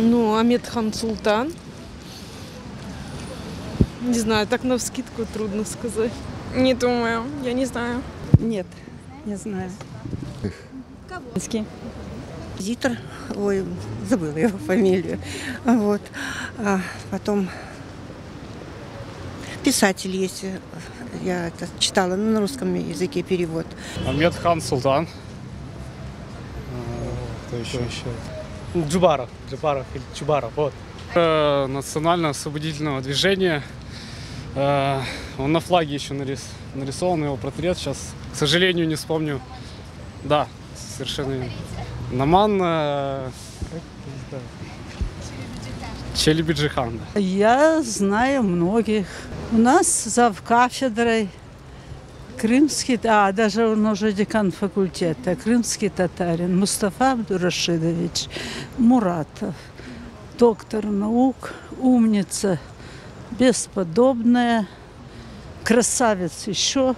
Ну, Амедхан Султан. Не знаю, так навскидку трудно сказать. Не думаю, я не знаю. Нет, не знаю. Композитор, ой, забыла его фамилию. Вот. А потом писатель есть. Я это читала на русском языке перевод. Амедхан Султан. Кто еще? Джубаров или Чубаров, вот. Национально-освободительного движения. Он на флаге еще нарисован, его портрет. Сейчас, к сожалению, не вспомню. Да, совершенно верно. Наман Челебиджихан. Я знаю многих. У нас завкафедрой крымский, даже он уже декан факультета, крымский татарин Мустафа Абдурашидович Муратов. Доктор наук, умница, бесподобная, красавец еще.